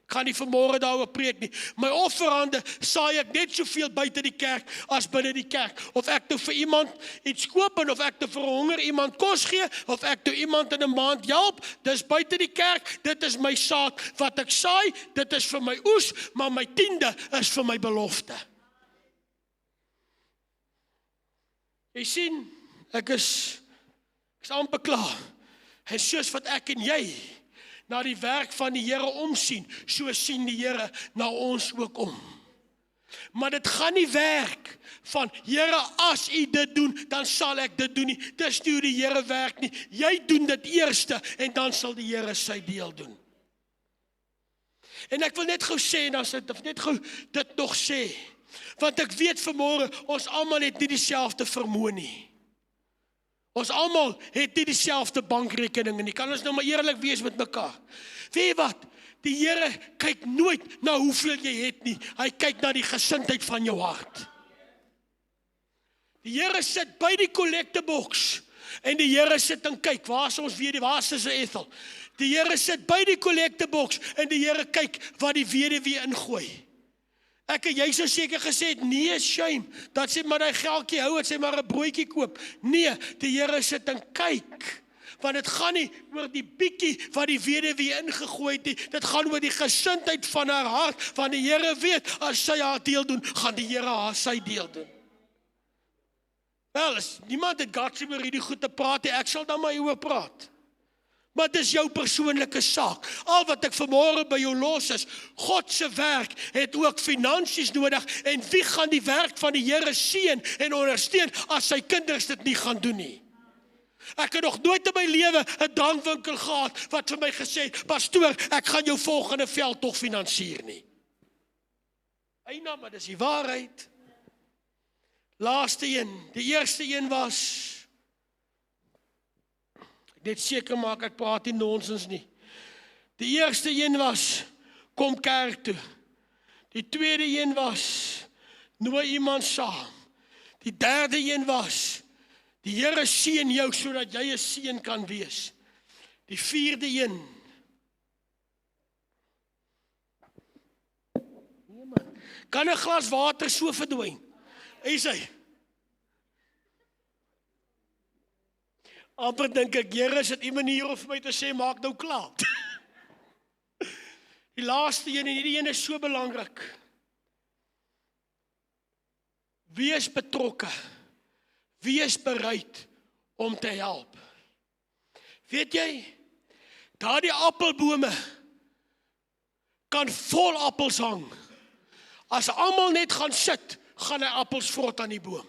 Ek gaan nie vanmôre daaroor preek nie. My offerande saai ek net soveel buite die kerk as binne die kerk. Of ek toe vir iemand iets koop, en of ek toe vir 'n honger iemand kos gee, of ek toe iemand in 'n maand help, dis buite die kerk, dit is my saad wat ek saai, dit is vir my oes, maar my tiende is vir my belofte. Jy sien, ek is amper klaar. En soos wat ek en jy na die werk van die Here omsien, so sien die Here na ons ook om. Maar dit gaan nie werk van, Here, as u dit doen, dan sal ek dit doen nie. Dis nie hoe die Here werk nie. Jy doen dit eerste, en dan sal die Here sy deel doen. En ek wil net gou sê, en as ek net gou dit nog sê, want ek weet vanmôre, ons almal het nie dieselfde vermoë nie. Ons almal het nie dieselfde bankrekeninge nie. Kan ons nou maar eerlik wees met mekaar? Weet jy wat? Die Here kyk nooit na hoeveel jy het nie. Hy kyk na die gesindheid van jou hart. Die Here sit by die collectebox, en die Here sit en kyk, waar is ons weduwee, waar is sy Ethel? Die Here sit by die collectebox, en die Here kyk wat die weduwee ingooi. Ek en jy sou seker gesê het, nee, shame, dat sy maar die geldjie hou, het sy maar 'n broodjie koop. Nee, die Here sit en kyk, want dit gaan nie oor die bietjie wat die weduwee ingegooi het nie, dit gaan oor die gesindheid van haar hart, want die Here weet, as sy haar deel doen, gaan die Here haar sy deel doen. Wel, niemand het guts om oor hierdie goed te praat, ek sal dan maar hieroor praat. Maar dit is jou persoonlike saak. Al wat ek vanmôre by jou los is, God se werk het ook finansies nodig, en wie gaan die werk van die Here seën en ondersteun as sy kinders dit nie gaan doen nie? Ek het nog nooit in my lewe 'n drankwinkel gehad wat vir my gesê het, pastoor, ek gaan jou volgende veldtog finansier nie. Eina, maar dis die waarheid. Laaste een, die eerste een was, net seker maak ek praat nie nonsens nie. Die eerste een was, kom kerk toe. Die tweede een was, nooi iemand saam. Die derde een was, die Here seën jou sodat jy 'n seën kan wees. Die vierde een, kan 'n glas water so verdwyn? Is hy? Amper dink ek, Here, is dit 'n manier om vir my te sê, maak nou klaar. Die laaste een, en hierdie een is so belangrik. Wees betrokke. Wees bereid om te help. Weet jy, daardie appelbome kan vol appels hang. As almal net gaan sit, gaan hy appels vrot aan die boom.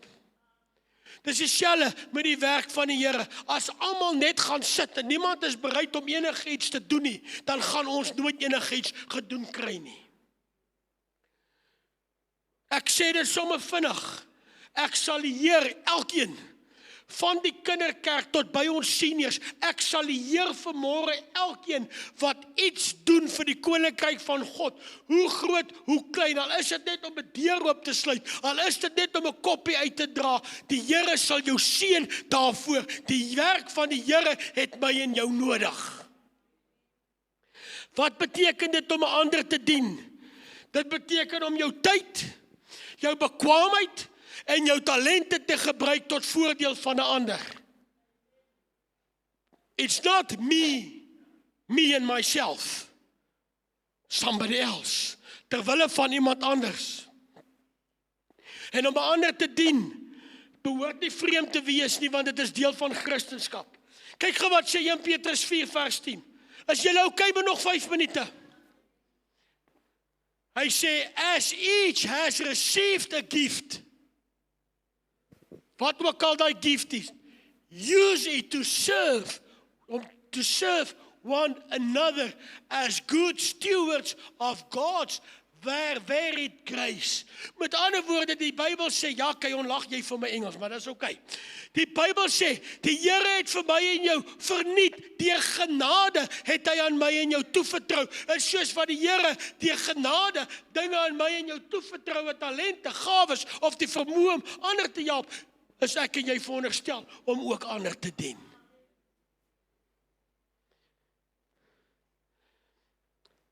Dis dieselfde met die werk van die Here. As almal net gaan sit en niemand is bereid om enigiets te doen nie, dan gaan ons nooit enigiets gedoen kry nie. Ek sê dit sommer vinnig. Ek sal die Here elkeen van die kinderkerk tot by ons seniors, ek sal die Heer vanmôre elkeen wat iets doen vir die koninkryk van God, hoe groot, hoe klein, al is dit net om 'n deur oop te sluit, al is dit net om 'n koppie uit te dra, die Here sal jou seën daarvoor. Die werk van die Here het my en jou nodig. Wat beteken dit om 'n ander te dien? Dit beteken om jou tyd, jou bekwaamheid en jou talente te gebruik tot voordeel van 'n ander. It's not me and myself. Somebody else. Terwille van iemand anders. En om 'n ander te dien, behoort nie vreemd te wees nie, want dit is deel van Christendom. Kyk gou wat sê 1 Petrus 4 vers 10. Is julle okay met nog 5 minute? Hy sê, as each has received a gift, wat ook al daai gift is, use it to serve one another as good stewards of God's varied grace. Met ander woorde, die Bybel sê, ja, Kajon, lag jy vir my Engels, maar dis okay. Die Bybel sê, die Here het vir my en jou verniet, deur genade het hy aan my en jou toevertrou. En soos wat die Here deur genade dinge aan my en jou toevertrou, talente, gawes of die vermoë om ander te help, is ek en jy veronderstel om ook ander te dien.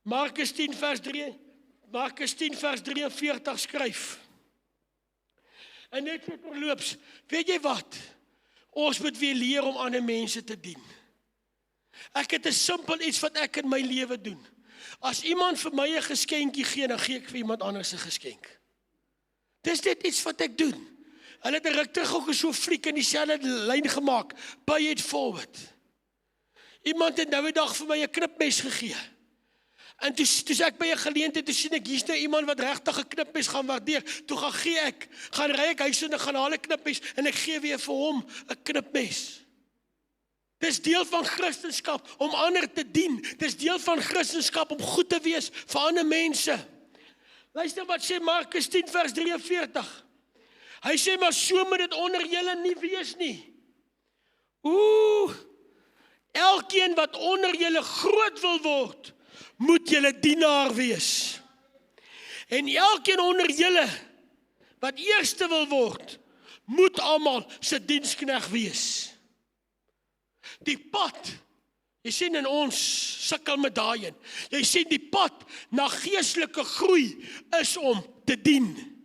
Markus 10 vers 43 skryf. En net so terloops, weet jy wat? Ons moet weer leer om ander mense te dien. Ek het 'n simpel iets wat ek in my lewe doen. As iemand vir my 'n geskenkie gee, dan gee ek vir iemand anders 'n geskenk. Dis net iets wat ek doen. Hulle het 'n ruk terug ook so fliek in dieselfde lyn gemaak. Pay it forward. Iemand het nou 'n dag vir my 'n knipmes gegee. En toe ek by 'n geleentheid, toe sien ek, hier's nou iemand wat regtig 'n knipmes gaan waardeer. Toe gaan ry ek huis en ek gaan haal 'n knipmes en ek gee weer vir hom 'n knipmes. Dis deel van Christendom om ander te dien. Dis deel van Christendom om goed te wees vir ander mense. Luister wat sê Markus 10 vers 43. Hy sê, maar so moet dit onder julle nie wees nie. Elkeen wat onder julle groot wil word, moet julle dienaar wees. En elkeen onder julle wat eerste wil word, moet almal se diensknegt wees. Die pad, jy sien in ons sukkel met daai een. Jy sien die pad na geestelike groei is om te dien.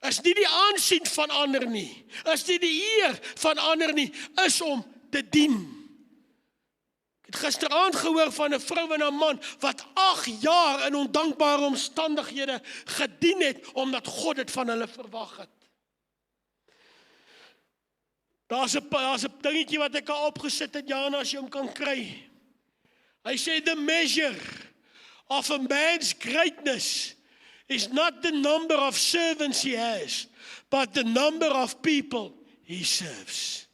Is nie die aansien van ander nie, is nie die eer van ander nie, is om te dien. Ek het gisteraand gehoor van 'n vrou en 'n man wat 8 jaar in ondankbare omstandighede gedien het, omdat God dit van hulle verwag het. Daar's 'n dingetjie wat ek al opgesit het, Jana, as jy hom kan kry. Hy sê, the measure of a man's greatness is not the number of servants he has, but the number of people he serves.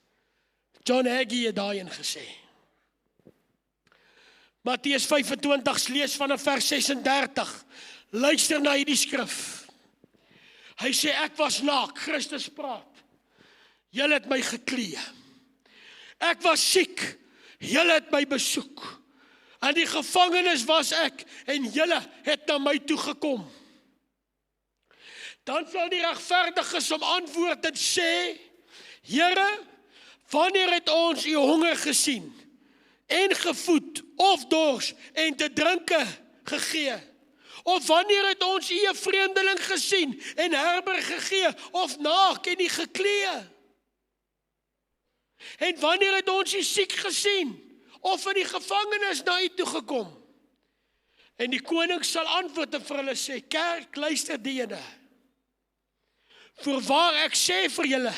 John Hagee het daarin gesê. Matteus 25 lees vanaf vers 36. Luister na hierdie skrif. Hy sê, ek was naak, Christus praat. Julle het my geklee. Ek was siek, julle het my besoek. In die gevangenis was ek, en julle het na my toe gekom. Dan sal die regverdiges om antwoord en sê, Here, wanneer het ons u honger gesien, en gevoed, of dors, en te drinke gegee? Of wanneer het ons u 'n vreemdeling gesien, en herberg gegee, of naak en u geklee? En wanneer het ons u siek gesien, of in die gevangenis na u toe gekom? En die koning sal antwoord en vir hulle sê, kerk, luister diene. Voorwaar ek sê vir julle,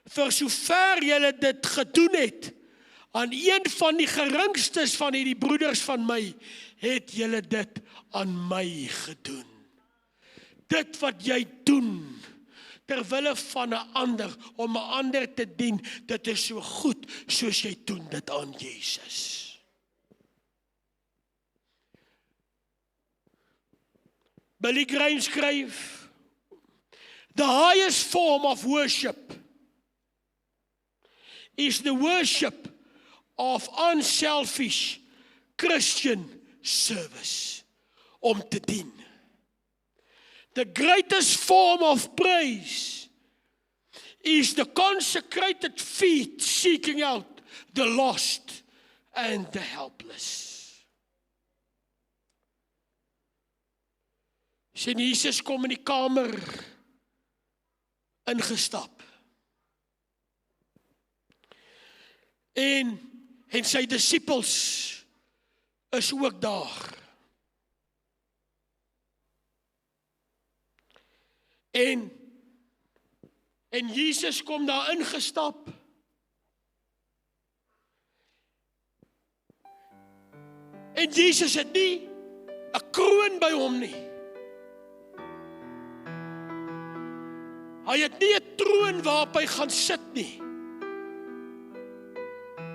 vir sover julle dit gedoen het, aan een van die geringstes van hierdie broeders van my, het julle dit aan my gedoen. Dit wat jy doen, terwille van 'n ander, om 'n ander te dien, dit is so goed, soos jy doen dit aan Jesus. Billy Graham skryf, the highest form of worship is the worship of unselfish Christian service. Om te dien. The greatest form of praise is the consecrated feet seeking out the lost and the helpless. Sien Jesus kom in die kamer ingestap. En sy disippels is ook daar. En Jesus kom daar ingestap. En Jesus het nie 'n kroon by hom nie. Hy het nie 'n troon waarop hy gaan sit nie.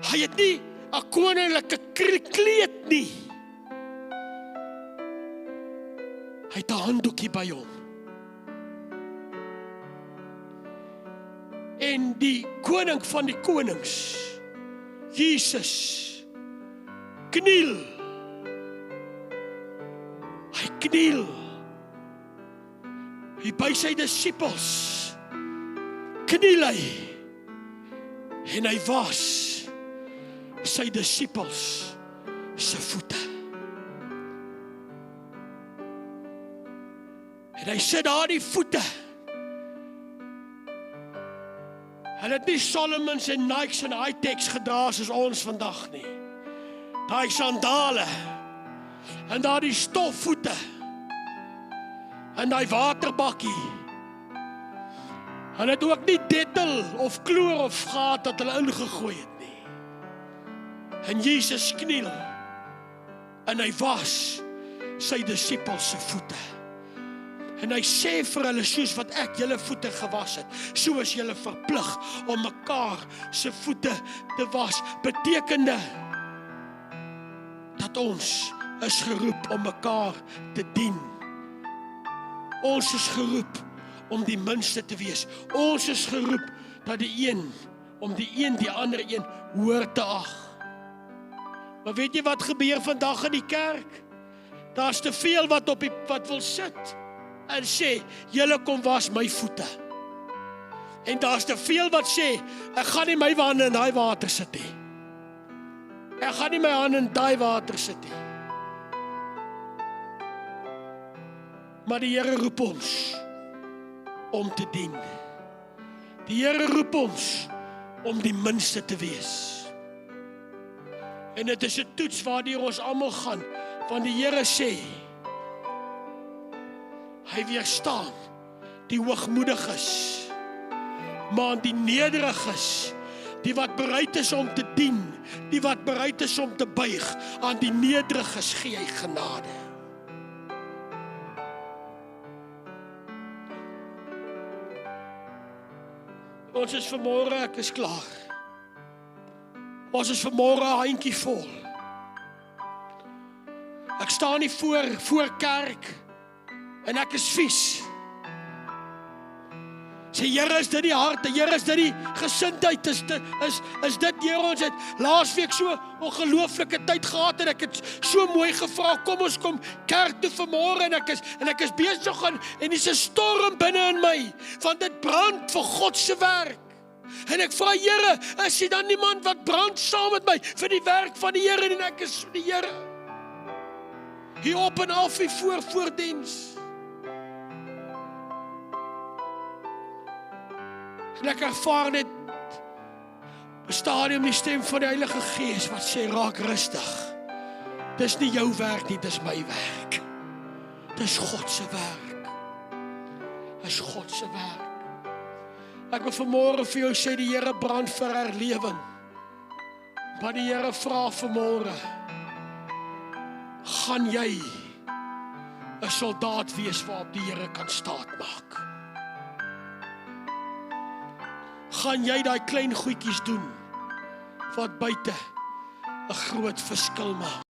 Hy het nie 'n koninklike kleed nie. Hy het 'n handdoekie by hom. En die koning van die konings, Jesus, kniel. Hy kniel. Hy by sy disippels kniel hy. En hy was sy disippels se voete. En hy sit daar die voete. Hulle het nie Solomons en Nikes en High-Techs gedra soos ons vandag nie. Daai sandale en daar die stofvoete en daai waterbakkie. Hulle het ook nie dettel of kloor of gehad dat hulle ingegooi het nie. En Jesus kniel en hy was sy disippels se voete. En hy sê vir hulle, soos wat ek julle voete gewas het, so is julle verplig om mekaar se voete te was, betekende dat ons is geroep om mekaar te dien. Ons is geroep om die minste te wees. Ons is geroep dat die een, om die ander een hoor te ag. Maar weet jy wat gebeur vandag in die kerk? Daar's te veel wat wil sit en sê, julle kom was my voete. En daar's te veel wat sê, ek gaan nie my hande in daai water sit nie. Ek gaan nie my hande in daai water sit nie. Maar die Here roep ons om te dien. Die Here roep ons om die minste te wees. En dit is 'n toets waardeur ons almal gaan, want die Here sê, hy weerstaan die hoogmoediges, maar die nederiges, die wat bereid is om te dien, die wat bereid is om te buig, aan die nederiges gee hy genade. Ons is vanmôre, ek is klaar. Ons is vanmôre 'n handjie vol. Ek staan nie voor kerk en ek is vies. Sê, Here, is dit die hart, Here, is dit die gesindheid, is dit, Here, ons het laasweek so ongelooflike tyd gehad en ek het so mooi gevra, kom ons kom kerk toe vanmôre en ek is besig en dis 'n storm binne in my, want dit brand vir God se werk. En ek vra, Here, is daar dan niemand wat brand saam met my vir die werk van die Here en ek is die Here. Hier op en af hier voor diens. En ek ervaar net op 'n stadium die stem van die Heilige Gees wat sê, raak rustig. Dis nie jou werk nie, dis my werk. Dis God se werk. Dis God se werk. Ek wil vanmôre vir jou sê, die Here brand vir herlewing. Maar die Here vra vanmôre, gaan jy 'n soldaat wees waarop die Here kan staat maak? Gaan jy daai klein goedjies doen wat buite 'n groot verskil maak?